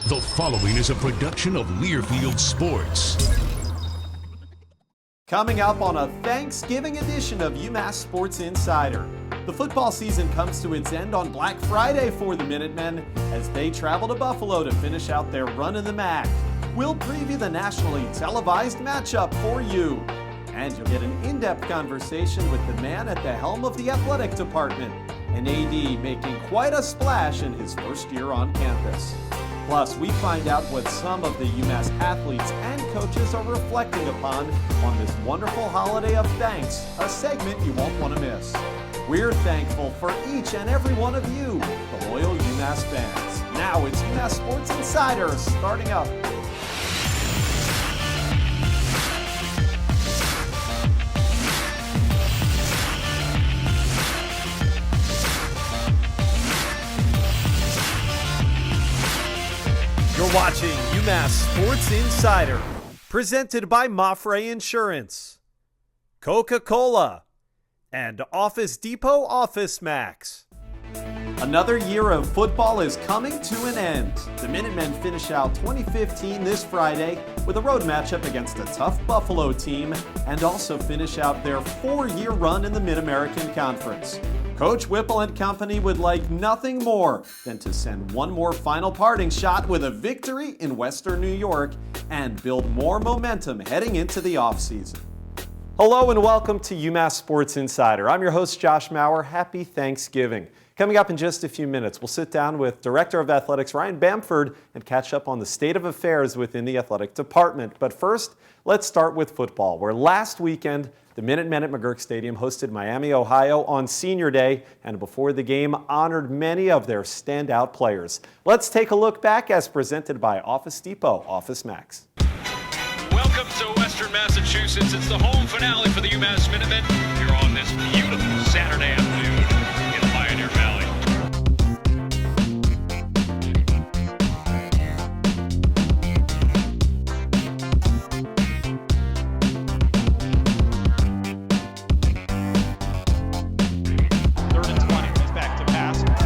The following is a production of Learfield Sports. Coming up on a Thanksgiving edition of UMass Sports Insider. The football season comes to its end on Black Friday for the Minutemen as they travel to Buffalo to finish out their run in the MAC. We'll preview the nationally televised matchup for you. And you'll get an in-depth conversation with the man at the helm of the athletic department, an AD making quite a splash in his first year on campus. Plus, we find out what some of the UMass athletes and coaches are reflecting upon on this wonderful holiday of thanks, a segment you won't want to miss. We're thankful for each and every one of you, the loyal UMass fans. Now it's UMass Sports Insider starting up. You're watching UMass Sports Insider, presented by Mafre Insurance, Coca-Cola, and Office Depot Office Max. Another year of football is coming to an end. The Minutemen finish out 2015 this Friday with a road matchup against a tough Buffalo team and also finish out their 4-year run in the Mid-American Conference. Coach Whipple and company would like nothing more than to send one more final parting shot with a victory in Western New York and build more momentum heading into the offseason. Hello and welcome to UMass Sports Insider. I'm your host, Josh Maurer. Happy Thanksgiving. Coming up in just a few minutes, we'll sit down with Director of Athletics Ryan Bamford and catch up on the state of affairs within the athletic department. But first, let's start with football, where last weekend, the Minutemen at McGurk Stadium hosted Miami, Ohio on Senior Day, and before the game honored many of their standout players. Let's take a look back as presented by Office Depot Office Max. Welcome to Western Massachusetts. It's the home finale for the UMass Minutemen here on this beautiful Saturday afternoon in the Pioneer Valley.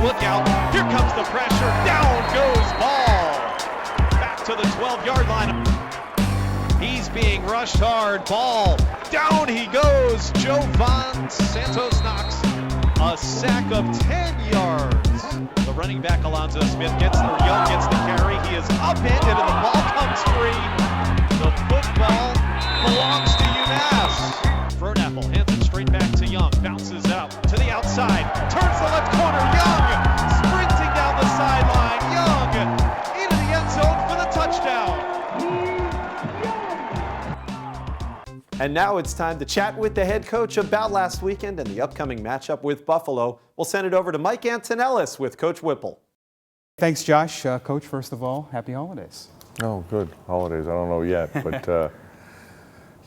Look out, here comes the pressure, down goes ball, back to the 12-yard line. He's being rushed hard, ball, down he goes. Jovan Santos knocks a sack of 10 yards. The running back Alonzo Smith gets the Young gets the carry, he is upended and the ball comes free. The football belongs to UMass. Fronapple hands it straight back to Young, bounces out to the outside, turns the left corner, Young sprinting down the sideline, Young into the end zone for the touchdown. And now it's time to chat with the head coach about last weekend and the upcoming matchup with Buffalo. We'll send it over to Mike Antonellis with Coach Whipple. Thanks, Josh. Coach, first of all, happy holidays. Oh, good. Holidays, I don't know yet, but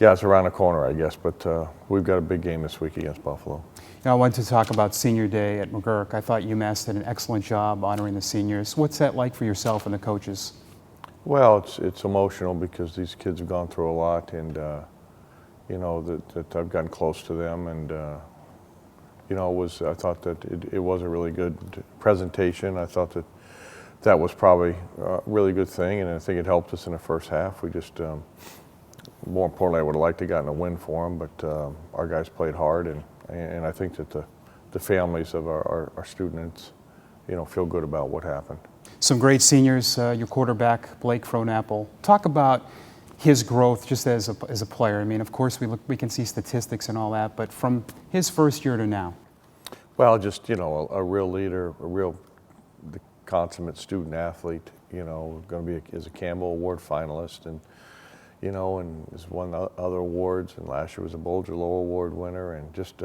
yeah, it's around the corner, I guess, but we've got a big game this week against Buffalo. Now, I wanted to talk about Senior Day at McGurk. I thought UMass did an excellent job honoring the seniors. What's that like for yourself and the coaches? Well, it's emotional because these kids have gone through a lot, and you know that I've gotten close to them, and you know I thought that it was a really good presentation. I thought that was probably a really good thing, and I think it helped us in the first half. We just more importantly, I would have liked to have gotten a win for them, but our guys played hard, and I think that the families of our students, you know, feel good about what happened. Some great seniors, your quarterback, Blake Fronapple. Talk about his growth just as a player. I mean, of course, we can see statistics and all that, but from his first year to now. Well, just, you know, a real leader, the consummate student athlete, you know, going to be is a Campbell Award finalist, and you know, and has won other awards, and last year was a Bolger Low Award winner, and just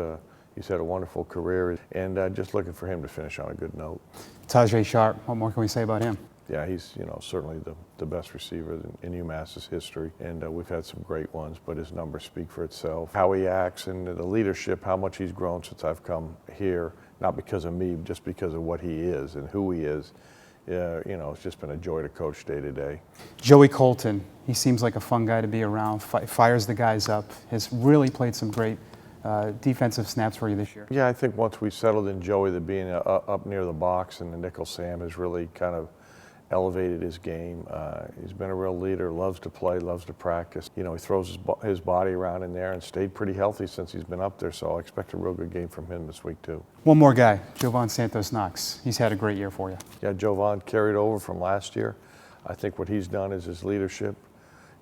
he's had a wonderful career, and just looking for him to finish on a good note. Tajay Sharp, what more can we say about him? Yeah, he's, you know, certainly the best receiver in UMass's history, and we've had some great ones, but his numbers speak for itself. How he acts and the leadership, how much he's grown since I've come here, not because of me, just because of what he is and who he is. You know, it's just been a joy to coach day to day. Joey Colton, he seems like a fun guy to be around, fires the guys up, has really played some great defensive snaps for you this year. Yeah, I think once we settled in Joey, that being up near the box and the nickel Sam has really kind of elevated his game. He's been a real leader, loves to play, loves to practice. You know, he throws his body around in there and stayed pretty healthy since he's been up there, so I expect a real good game from him this week too. One more guy, Jovan Santos-Knox. He's had a great year for you. Yeah, Jovan carried over from last year. I think what he's done is his leadership,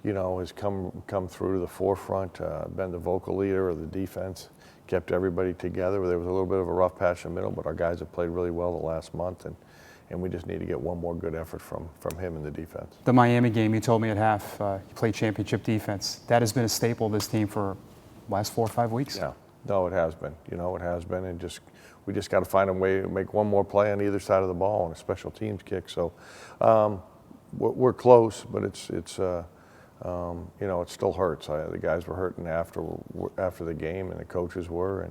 you know, has come through to the forefront, been the vocal leader of the defense, kept everybody together. There was a little bit of a rough patch in the middle, but our guys have played really well the last month, and we just need to get one more good effort from him in the defense. The Miami game, you told me at half, you played championship defense. That has been a staple of this team for the last 4 or 5 weeks. Yeah, no, it has been. You know, it has been, and we just got to find a way to make one more play on either side of the ball on a special teams kick. So we're close, but it's you know, it still hurts. The guys were hurting after the game, and the coaches were,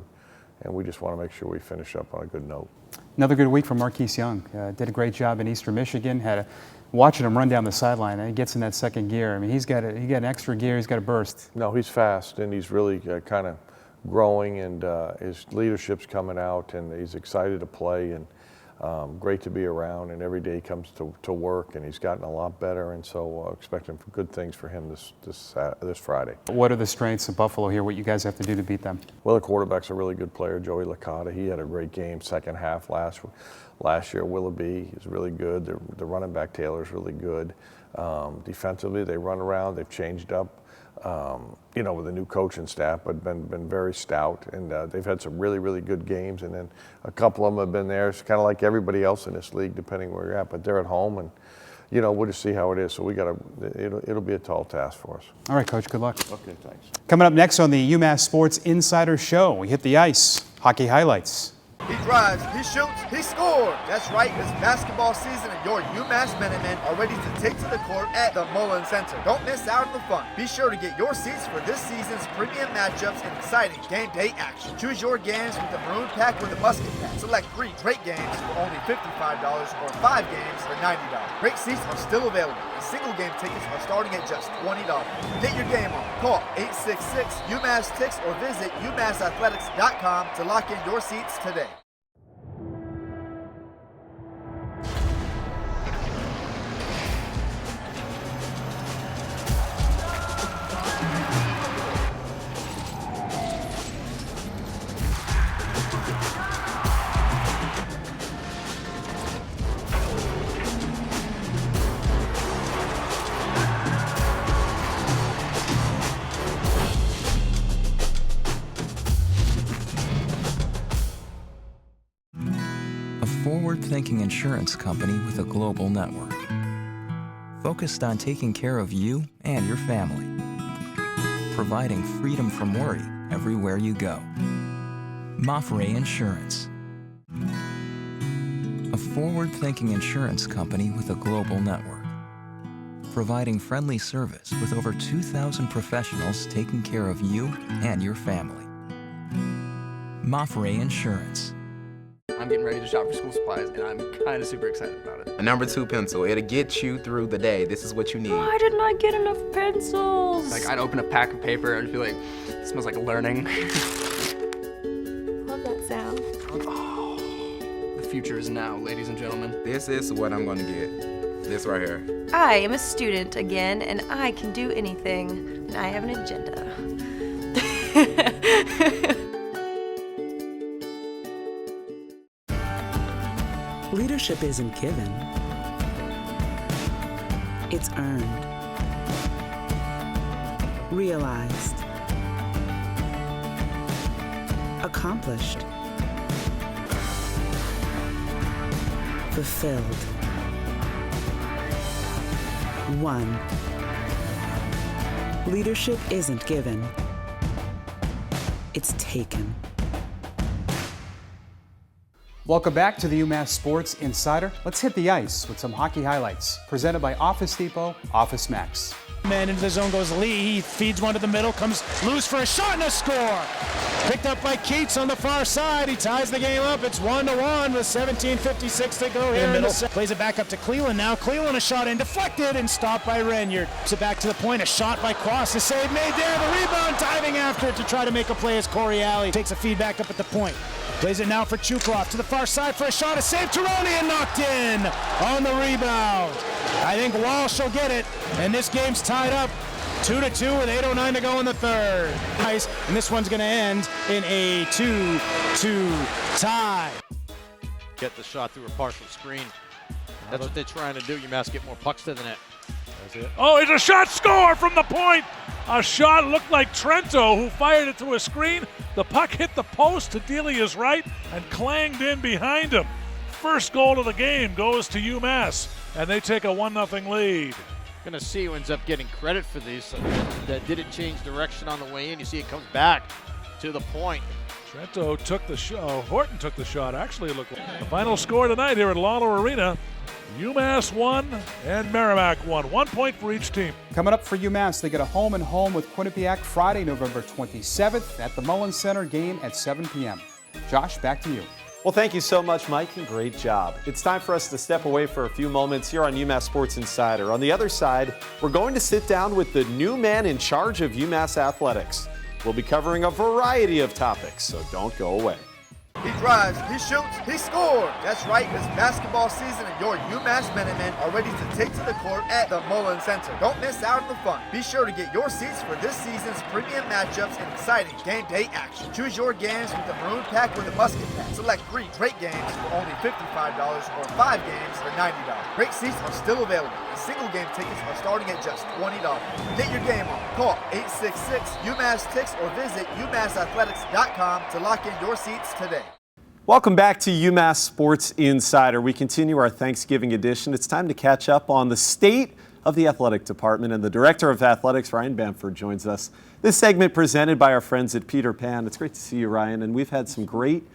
and we just want to make sure we finish up on a good note. Another good week for Marquise Young. Did a great job in Eastern Michigan. Watching him run down the sideline, and he gets in that second gear. I mean, he got an extra gear. He's got a burst. No, he's fast, and he's really kind of growing, and his leadership's coming out, and he's excited to play, and great to be around. And every day he comes to work, and he's gotten a lot better. And so expecting good things for him this Friday. What are the strengths of Buffalo here? What you guys have to do to beat them? Well, the quarterback's a really good player, Joey Licata. He had a great game second half last year. Willoughby is really good. The running back Taylor's really good. Defensively, they run around. They've changed up. You know, with a new coaching staff, but been very stout, and they've had some really good games, and then a couple of them have been there. It's kind of like everybody else in this league, depending where you're at, but they're at home, and you know, we'll just see how it is. So it'll be a tall task for us. All right, Coach, good luck. Okay, thanks. Coming up next on the UMass Sports Insider Show, we hit the ice. Hockey highlights. He drives, he shoots, he scores! That's right, it's basketball season and your UMass Minutemen are ready to take to the court at the Mullen Center. Don't miss out on the fun. Be sure to get your seats for this season's premium matchups and exciting game day action. Choose your games with the Maroon Pack or the Musket Pack. Select 3 great games for only $55 or 5 games for $90. Great seats are still available. Single game tickets are starting at just $20. Get your game on. Call 866-UMass-TICKS or visit UMassathletics.com to lock in your seats today. Forward-thinking insurance company with a global network, focused on taking care of you and your family, providing freedom from worry everywhere you go. Mafre Insurance, a forward-thinking insurance company with a global network, providing friendly service with over 2,000 professionals taking care of you and your family. Mafre Insurance. I'm getting ready to shop for school supplies, and I'm kind of super excited about it. A number 2 pencil. It'll get you through the day. This is what you need. Why didn't I get enough pencils? Like, I'd open a pack of paper and feel like it smells like learning. Love that sound. Oh, the future is now, ladies and gentlemen. This is what I'm going to get. This right here. I am a student again, and I can do anything, and I have an agenda. Leadership isn't given. It's earned, realized, accomplished, fulfilled, won. Leadership isn't given. It's taken. Welcome back to the UMass Sports Insider. Let's hit the ice with some hockey highlights, presented by Office Depot, Office Max. Man into the zone goes Lee. He feeds one to the middle, comes loose for a shot and a score. Picked up by Keats on the far side. He ties the game up. It's 1-1 with 17:56 to go here in the middle. Plays it back up to Cleveland now. Cleveland a shot in, deflected and stopped by Renyard. Puts it back to the point. A shot by Cross. A save made there. The rebound diving after it to try to make a play as Corey Alley takes a feed back up at the point. Plays it now for Chukroff to the far side for a shot. A save. Tironi and knocked in on the rebound. I think Walsh will get it, and this game's tied up 2-2 with 8:09 to go in the third. Nice, and this one's going to end in a 2-2 tie. Get the shot through a partial screen. That's what they're trying to do. UMass get more pucks to the net. That's it. Oh, it's a shot score from the point. A shot looked like Trento, who fired it through a screen. The puck hit the post to Delia's right and clanged in behind him. First goal of the game goes to UMass, and they take a 1-0 lead. Gonna see who ends up getting credit for these. That didn't change direction on the way in. You see it comes back to the point. Trento took the shot. Horton took the shot. Actually, it looked like the final score tonight here at Lawler Arena. UMass 1 and Merrimack 1. 1 point for each team. Coming up for UMass, they get a home-and-home with Quinnipiac Friday, November 27th at the Mullins Center, game at 7 p.m. Josh, back to you. Well, thank you so much, Mike, and great job. It's time for us to step away for a few moments here on UMass Sports Insider. On the other side, we're going to sit down with the new man in charge of UMass Athletics. We'll be covering a variety of topics, so don't go away. He drives, he shoots, he scores. That's right, it's basketball season and your UMass Minutemen are ready to take to the court at the Mullins Center. Don't miss out on the fun. Be sure to get your seats for this season's premium matchups and exciting game day action. Choose your games with the Maroon Pack or the Musket Pack. Select 3 great games for only $55 or 5 games for $90. Great seats are still available. And single game tickets are starting at just $20. Get your game on. Call 866-UMass-TICKS or visit UMassathletics.com to lock in your seats today. Welcome back to UMass Sports Insider. We continue our Thanksgiving edition. It's time to catch up on the state of the athletic department, and the Director of Athletics, Ryan Bamford, joins us. This segment presented by our friends at Peter Pan. It's great to see you, Ryan, and we've had some great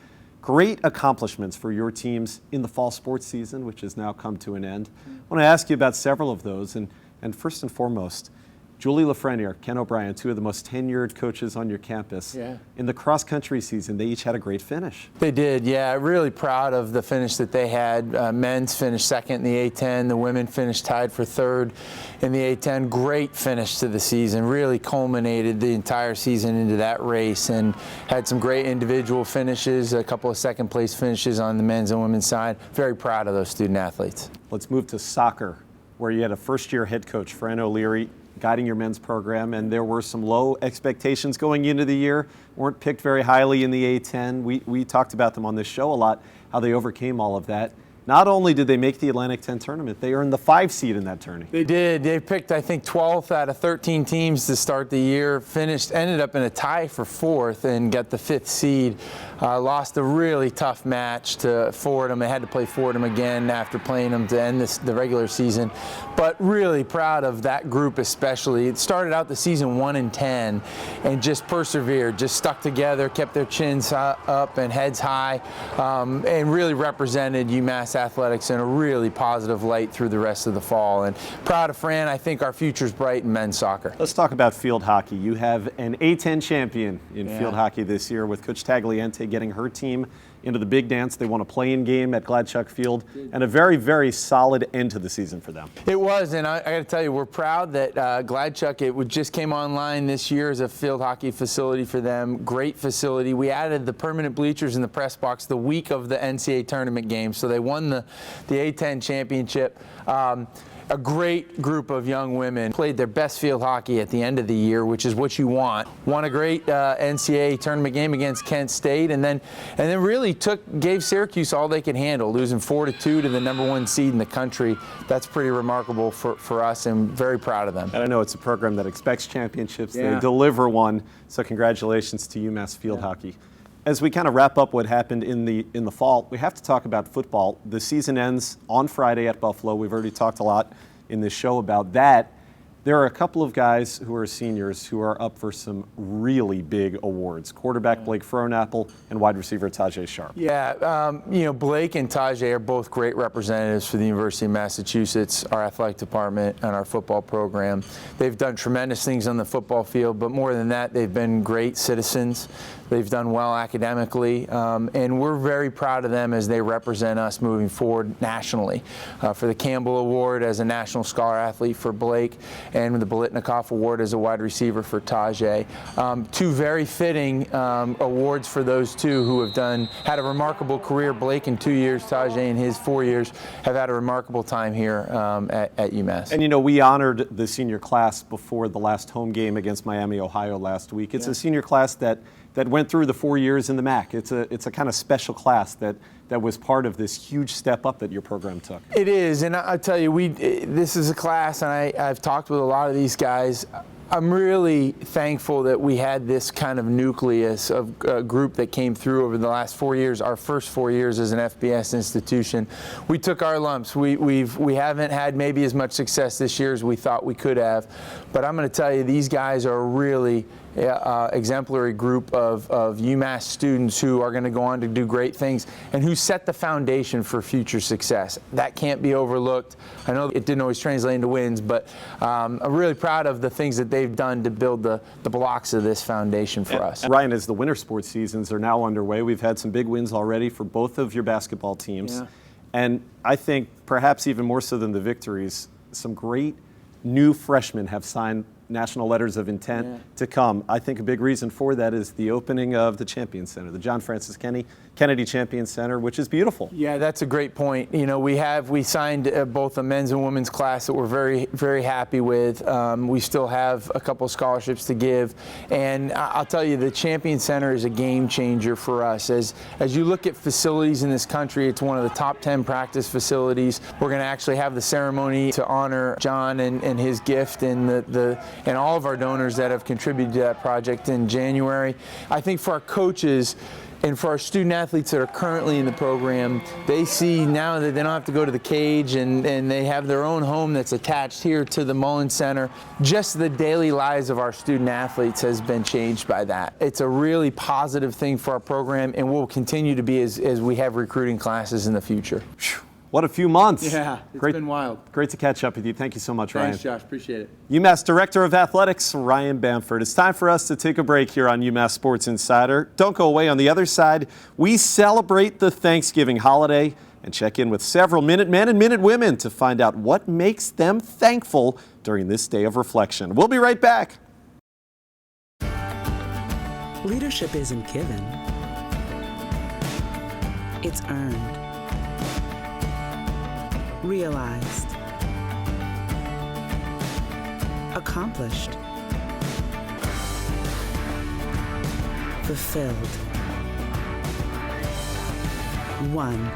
accomplishments for your teams in the fall sports season, which has now come to an end. I want to ask you about several of those, and first and foremost, Julie Lafreniere, Ken O'Brien, two of the most tenured coaches on your campus. Yeah. In the cross-country season, they each had a great finish. They did, yeah. Really proud of the finish that they had. Men's finished second in the A10. The women finished tied for third in the A10. Great finish to the season. Really culminated the entire season into that race and had some great individual finishes, a couple of second-place finishes on the men's and women's side. Very proud of those student athletes. Let's move to soccer, where you had a first-year head coach, Fran O'Leary, guiding your men's program, and there were some low expectations going into the year. Weren't picked very highly in the A10. We talked about them on this show a lot, how they overcame all of that. Not only did they make the Atlantic 10 tournament, they earned the 5 seed in that tourney. They did. They picked, I think, 12th out of 13 teams to start the year. Ended up in a tie for 4th and got the 5th seed. Lost a really tough match to Fordham. They had to play Fordham again after playing them to end the regular season. But really proud of that group especially. It started out the season 1-10 and just persevered, just stuck together, kept their chins up and heads high, and really represented UMass athletics in a really positive light through the rest of the fall. And proud of Fran. I think our future's bright in men's soccer. Let's talk about field hockey. You have an A10 champion in field hockey this year with Coach Tagliente getting her team into the big dance. They won a play-in game at Gladchuck Field, and a very, very solid end to the season for them. It was, and I got to tell you, we're proud that Gladchuck, just came online this year as a field hockey facility for them. Great facility. We added the permanent bleachers in the press box the week of the NCAA tournament game, so they won the A10 championship. A great group of young women played their best field hockey at the end of the year, which is what you want. Won a great NCAA tournament game against Kent State, and then really gave Syracuse all they could handle, losing 4-2 to the #1 seed in the country. That's pretty remarkable for us, and very proud of them. And I know it's a program that expects championships. Yeah. They deliver one, so congratulations to UMass field hockey. As we kind of wrap up what happened in the fall, we have to talk about football. The season ends on Friday at Buffalo. We've already talked a lot in this show about that. There are a couple of guys who are seniors who are up for some really big awards. Quarterback Blake Frohnapple and wide receiver Tajay Sharp. Yeah, Blake and Tajay are both great representatives for the University of Massachusetts, our athletic department, and our football program. They've done tremendous things on the football field, but more than that, they've been great citizens. They've done well academically, and we're very proud of them as they represent us moving forward nationally. For the Campbell Award as a National Scholar Athlete for Blake, and the Bolitnikoff Award as a wide receiver for Tajay. Two very fitting awards for those two who have had a remarkable career. Blake in 2 years, Tajay in his 4 years, have had a remarkable time here at UMass. And we honored the senior class before the last home game against Miami, Ohio last week. It's a senior class that went through the 4 years in the MAC. It's a kind of special class that was part of this huge step up that your program took. It is, and I tell you, this is a class, and I've talked with a lot of these guys. I'm really thankful that we had this kind of nucleus of a group that came through over the last 4 years, our first 4 years as an FBS institution. We took our lumps. We haven't had maybe as much success this year as we thought we could have, but I'm going to tell you, these guys are a really exemplary group of UMass students who are going to go on to do great things and who set the foundation for future success. That can't be overlooked. I know it didn't always translate into wins, but I'm really proud of the things that they've done to build the blocks of this foundation for us. Ryan, as the winter sports seasons are now underway, we've had some big wins already for both of your basketball teams. Yeah. And I think perhaps even more so than the victories, some great new freshmen have signed national letters of intent to come. I think a big reason for that is the opening of the Champion Center, the John Francis Kennedy Champion Center, which is beautiful. Yeah, that's a great point. We signed both a men's and women's class that we're very, very happy with. We still have a couple scholarships to give, and I'll tell you, the Champion Center is a game changer for us. As you look at facilities in this country, it's one of the top 10 practice facilities. We're going to actually have the ceremony to honor John and his gift and all of our donors that have contributed to that project in January. I think for our coaches and for our student athletes that are currently in the program, they see now that they don't have to go to the cage and they have their own home that's attached here to the Mullen Center. Just the daily lives of our student athletes has been changed by that. It's a really positive thing for our program, and will continue to be as we have recruiting classes in the future. What a few months. Yeah, it's been wild. Great to catch up with you. Thank you so much, Ryan. Thanks, Josh. Appreciate it. UMass Director of Athletics, Ryan Bamford. It's time for us to take a break here on UMass Sports Insider. Don't go away. On the other side, we celebrate the Thanksgiving holiday and check in with several Minutemen and Minutewomen to find out what makes them thankful during this day of reflection. We'll be right back. Leadership isn't given. It's earned. Realized. Accomplished. Fulfilled. Won.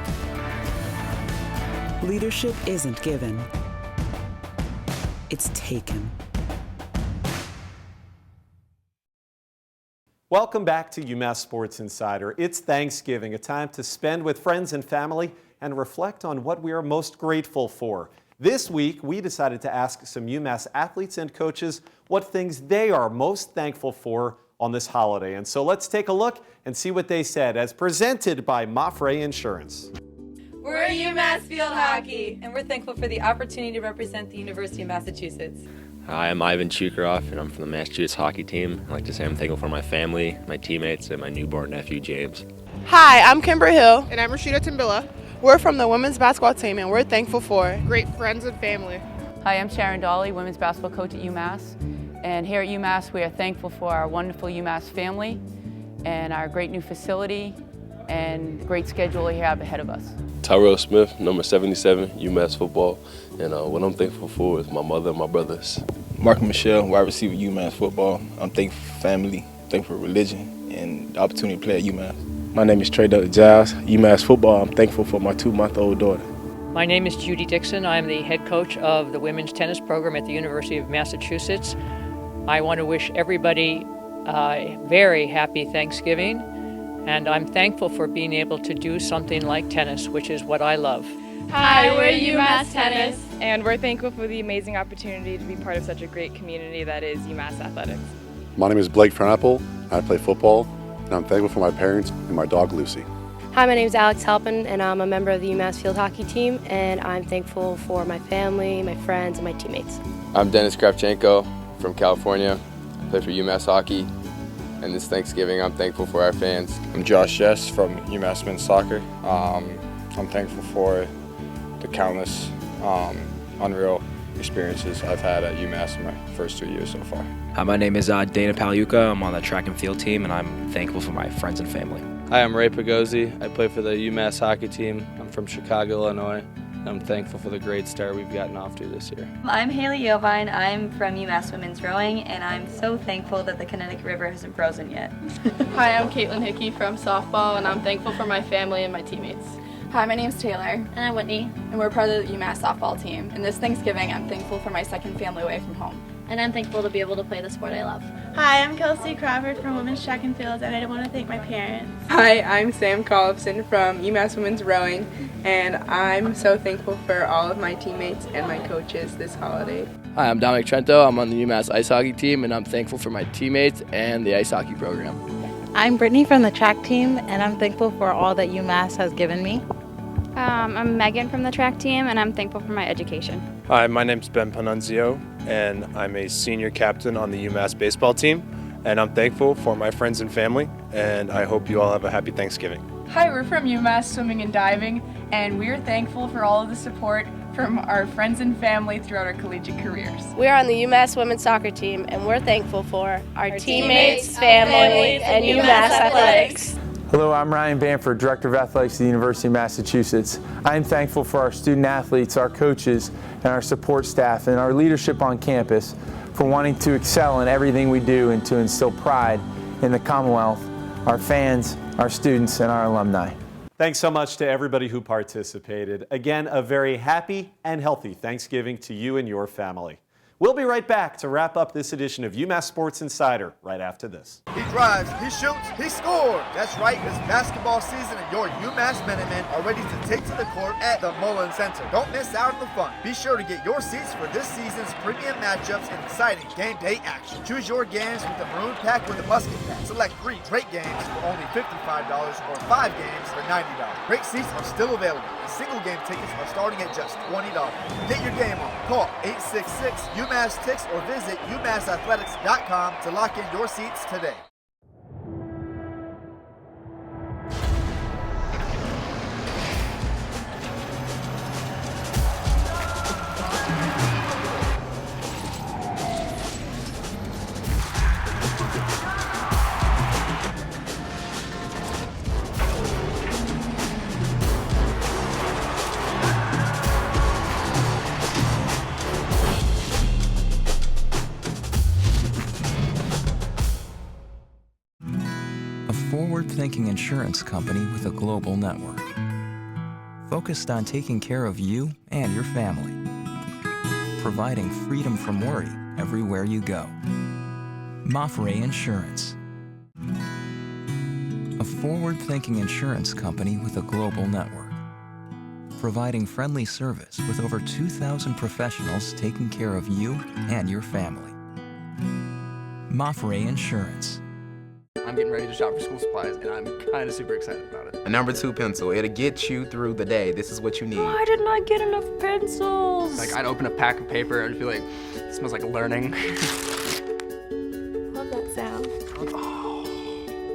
Leadership isn't given. It's taken. Welcome back to UMass Sports Insider. It's Thanksgiving, a time to spend with friends and family and reflect on what we are most grateful for. This week, we decided to ask some UMass athletes and coaches what things they are most thankful for on this holiday. And so let's take a look and see what they said, as presented by Mafre Insurance. We're UMass Field Hockey, and we're thankful for the opportunity to represent the University of Massachusetts. Hi, I'm Ivan Chukaroff, and I'm from the Massachusetts hockey team. I'd like to say I'm thankful for my family, my teammates, and my newborn nephew, James. Hi, I'm Kimber Hill. And I'm Rashida Timbilla. We're from the women's basketball team, and we're thankful for great friends and family. Hi, I'm Sharon Dolly, women's basketball coach at UMass. And here at UMass, we are thankful for our wonderful UMass family and our great new facility and the great schedule we have ahead of us. Tyrell Smith, number 77, UMass football. And what I'm thankful for is my mother and my brothers. Mark Michelle, wide receiver, UMass football. I'm thankful for family, thankful for religion, and the opportunity to play at UMass. My name is Trey Giles, UMass football. I'm thankful for my 2-month-old daughter. My name is Judy Dixon. I'm the head coach of the women's tennis program at the University of Massachusetts. I want to wish everybody a very happy Thanksgiving, and I'm thankful for being able to do something like tennis, which is what I love. Hi, we're UMass Tennis. And we're thankful for the amazing opportunity to be part of such a great community that is UMass Athletics. My name is Blake Fernapple. I play football, and I'm thankful for my parents and my dog Lucy. Hi, my name is Alex Halpin, and I'm a member of the UMass field hockey team, and I'm thankful for my family, my friends, and my teammates. I'm Dennis Kravchenko from California. I play for UMass hockey, and this Thanksgiving I'm thankful for our fans. I'm Josh Jess from UMass men's soccer. I'm thankful for the countless unreal experiences I've had at UMass in my first 2 years so far. Hi, my name is Dana Pagliuca. I'm on the track and field team, and I'm thankful for my friends and family. Hi, I'm Ray Pagozzi. I play for the UMass hockey team. I'm from Chicago, Illinois. And I'm thankful for the great start we've gotten off to this year. I'm Haley Yovine. I'm from UMass Women's Rowing, and I'm so thankful that the Connecticut River hasn't frozen yet. Hi, I'm Caitlin Hickey from softball, and I'm thankful for my family and my teammates. Hi, my name's Taylor. And I'm Whitney. And we're part of the UMass softball team. And this Thanksgiving, I'm thankful for my second family away from home. And I'm thankful to be able to play the sport I love. Hi, I'm Kelsey Crawford from Women's Track and Field, and I want to thank my parents. Hi, I'm Sam Collefson from UMass Women's Rowing, and I'm so thankful for all of my teammates and my coaches this holiday. Hi, I'm Dominic Trento. I'm on the UMass ice hockey team, and I'm thankful for my teammates and the ice hockey program. I'm Brittany from the track team, and I'm thankful for all that UMass has given me. I'm Megan from the track team, and I'm thankful for my education. Hi, my name's Ben Panunzio, and I'm a senior captain on the UMass baseball team, and I'm thankful for my friends and family, and I hope you all have a happy Thanksgiving. Hi, we're from UMass Swimming and Diving, and we're thankful for all of the support from our friends and family throughout our collegiate careers. We're on the UMass women's soccer team, and we're thankful for our teammates, family, and UMass athletics. Hello, I'm Ryan Bamford, Director of Athletics at the University of Massachusetts. I am thankful for our student athletes, our coaches, and our support staff, and our leadership on campus for wanting to excel in everything we do and to instill pride in the Commonwealth, our fans, our students, and our alumni. Thanks so much to everybody who participated. Again, a very happy and healthy Thanksgiving to you and your family. We'll be right back to wrap up this edition of UMass Sports Insider right after this. He drives, he shoots, he scores. That's right, it's basketball season and your UMass Minutemen are ready to take to the court at the Mullen Center. Don't miss out on the fun. Be sure to get your seats for this season's premium matchups and exciting game day action. Choose your games with the Maroon Pack or the Musket Pack. Select 3 great games for only $55 or 5 games for $90. Great seats are still available. Single game tickets are starting at just $20. Get your game on. Call 866-UMass-TICKS or visit UMassathletics.com to lock in your seats today. Forward-thinking insurance company with a global network, focused on taking care of you and your family, providing freedom from worry everywhere you go. Mafre Insurance, a forward-thinking insurance company with a global network, providing friendly service with over 2,000 professionals taking care of you and your family. Mafre Insurance. I'm getting ready to shop for school supplies, and I'm kind of super excited about it. A number 2 pencil. It'll get you through the day. This is what you need. Why didn't I get enough pencils? Like, I'd open a pack of paper, I'd feel like it smells like learning. Love that sound. Oh,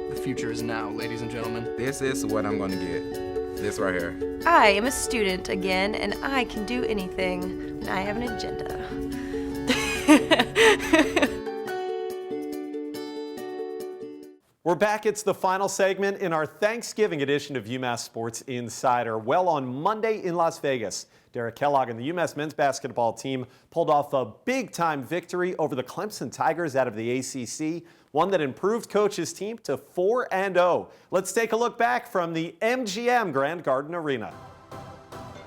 the future is now, ladies and gentlemen. This is what I'm going to get. This right here. I am a student again, and I can do anything, and I have an agenda. We're back. It's the final segment in our Thanksgiving edition of UMass Sports Insider. Well, on Monday in Las Vegas, Derek Kellogg and the UMass men's basketball team pulled off a big-time victory over the Clemson Tigers out of the ACC, one that improved Coach's team to 4-0. Let's take a look back from the MGM Grand Garden Arena.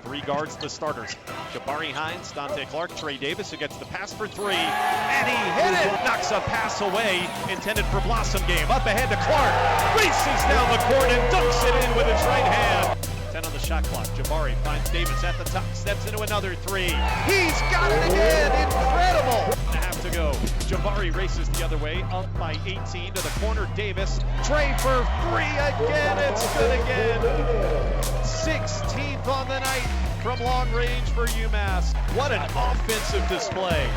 3 guards, the starters. Jabari Hines, Dante Clark, Trey Davis, who gets the pass for 3. And he hit it! Knocks a pass away, intended for Blossom game. Up ahead to Clark. Races down the court and dunks it in with his right hand. 10 on the shot. shot clock. Jabari finds Davis at the top, steps into another three. He's got it again, incredible! And a half to go. Jabari races the other way, up by 18 to the corner. Davis, Trey for three again, it's good again. 16th on the night from long range for UMass. What an offensive display.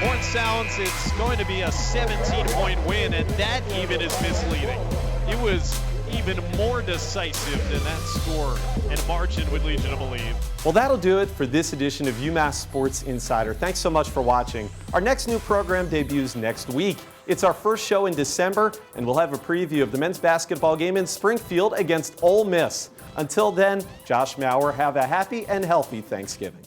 Horn sounds, it's going to be a 17-point win, and that even is misleading. It was even more decisive than that score and margin would lead you to believe. Well, that'll do it for this edition of UMass Sports Insider. Thanks so much for watching. Our next new program debuts next week. It's our first show in December, and we'll have a preview of the men's basketball game in Springfield against Ole Miss. Until then, Josh Maurer, have a happy and healthy Thanksgiving.